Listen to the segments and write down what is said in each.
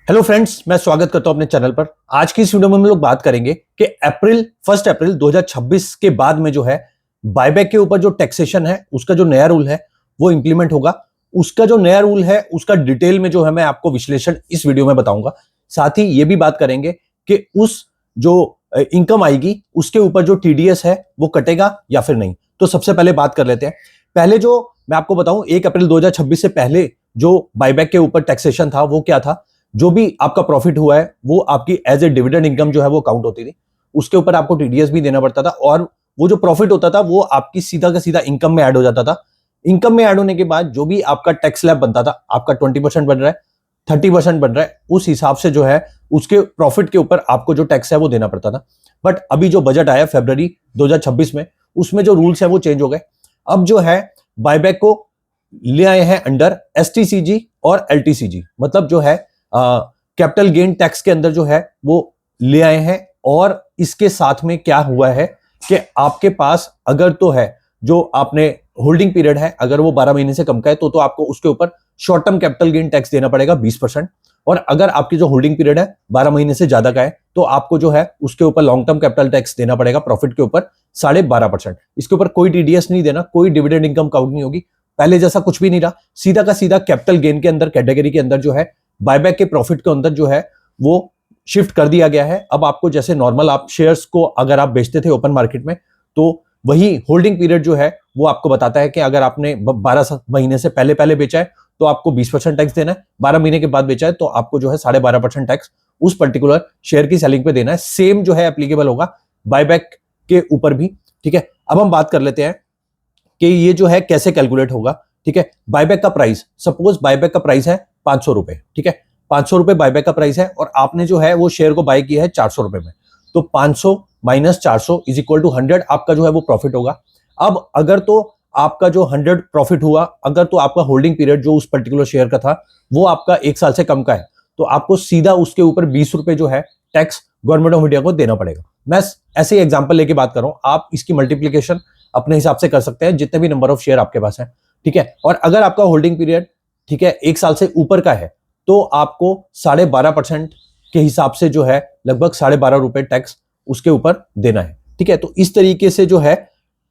Hello friends, मैं स्वागत करता हूं अपने चैनल पर। आज की इस वीडियो में हम लोग बात करेंगे कि 1 अप्रैल 2026 के बाद में जो है बायबैक के ऊपर जो टैक्सेशन है उसका जो नया रूल है वो इंप्लीमेंट होगा। उसका जो नया रूल है उसका डिटेल में जो है मैं आपको विश्लेषण इस वीडियो में बताऊंगा। साथ ही ये भी बात करेंगे कि उस जो इनकम आएगी उसके ऊपर जो टीडीएस है वो कटेगा या फिर नहीं। तो सबसे पहले बात कर लेते हैं। पहले जो मैं आपको बताऊं, 1 अप्रैल 2026 से पहले जो बायबैक के ऊपर टैक्सेशन था वो क्या था। जो भी आपका प्रॉफिट हुआ है वो आपकी एज ए डिविडेंड इनकम जो है वो काउंट होती थी। उसके ऊपर आपको टीडीएस भी देना पड़ता था और वो जो प्रॉफिट होता था वो आपकी सीधा का सीधा इनकम में ऐड हो जाता था। इनकम में ऐड होने के बाद जो भी आपका टैक्स स्लैब बनता था, आपका 20% बन रहा है, 30% बन रहा है, उस हिसाब से जो है उसके प्रॉफिट के ऊपर आपको जो टैक्स है वो देना पड़ता था। बट अभी जो बजट आया फरवरी 2026 में, उसमें जो रूल्स है वो चेंज हो गए। अब जो है बायबैक को ले आए हैं अंडर एसटीसीजी और एलटीसीजी, मतलब जो है कैपिटल गेन टैक्स के अंदर जो है वो ले आए हैं। और इसके साथ में क्या हुआ है कि आपके पास अगर तो है जो आपने होल्डिंग पीरियड है, अगर वो 12 महीने से कम का है तो आपको उसके ऊपर short term capital gain tax देना पड़ेगा 20%। और अगर आपकी जो होल्डिंग पीरियड है 12 महीने से ज्यादा का है तो आपको जो है उसके ऊपर लॉन्ग टर्म कैपिटल टैक्स देना पड़ेगा प्रॉफिट के ऊपर 12.5%। इसके ऊपर कोई टीडीएस नहीं देना, कोई डिविडेंड इनकम काउंट नहीं होगी। पहले जैसा कुछ भी नहीं रहा, सीधा का सीधा कैपिटल गेन के अंदर कैटेगरी के अंदर जो है बायबैक के प्रॉफिट के अंदर जो है वो शिफ्ट कर दिया गया है। अब आपको जैसे नॉर्मल आप शेयर्स को अगर आप बेचते थे ओपन मार्केट में, तो वही होल्डिंग पीरियड जो है वो आपको बताता है कि अगर आपने 12 महीने से पहले पहले बेचा है तो आपको 20% टैक्स देना है, 12 महीने के बाद बेचा है तो आपको जो है 12.5% टैक्स उस पर्टिकुलर शेयर की सेलिंग पे देना है। सेम जो है एप्लीकेबल होगा बायबैक के ऊपर भी। ठीक है, अब हम बात कर लेते हैं कि ये जो है कैसे कैलकुलेट होगा। ठीक है, बायबैक का प्राइस, सपोज बायबैक का प्राइस है 500 रुपए। ठीक है, 500 रुपए बायबैक का प्राइस है और आपने जो है वो शेयर को बाय किया है 400 रुपए में, तो 500 माइनस 400 इज इक्वल टू 100 आपका जो है वो प्रॉफिट होगा। अब अगर तो आपका जो 100 प्रॉफिट हुआ, अगर तो आपका होल्डिंग पीरियड जो उस पर्टिकुलर शेयर का था वो आपका 1 साल से कम का है, तो आपको सीधा उसके ऊपर 20 रुपए जो है टैक्स गवर्नमेंट ऑफ इंडिया को देना पड़ेगा। मैं ऐसे ही एग्जाम्पल लेके बात कर रहा हूं, आप इसकी मल्टीप्लीकेशन अपने हिसाब से कर सकते हैं जितने भी नंबर ऑफ शेयर आपके पास है। ठीक है, और अगर आपका होल्डिंग पीरियड ठीक है 1 साल से ऊपर का है तो आपको 12.5% के हिसाब से जो है लगभग 12.5 रुपए टैक्स उसके ऊपर देना है। ठीक है, तो इस तरीके से जो है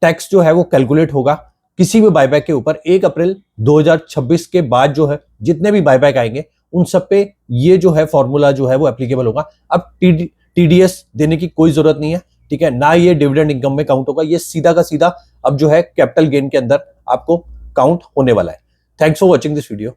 टैक्स जो है वो कैलकुलेट होगा किसी भी बायबैक के ऊपर। 1 अप्रैल 2026 के बाद जो है जितने भी बायबैक आएंगे उन सब पे ये जो है फॉर्मूला जो है वो एप्लीकेबल होगा। अब टीडीएस देने की कोई जरूरत नहीं है। ठीक है, ना ये डिविडेंड इनकम में काउंट होगा, ये सीधा का सीधा अब जो है कैपिटल गेन के अंदर आपको काउंट होने वाला है। Thanks for watching this video.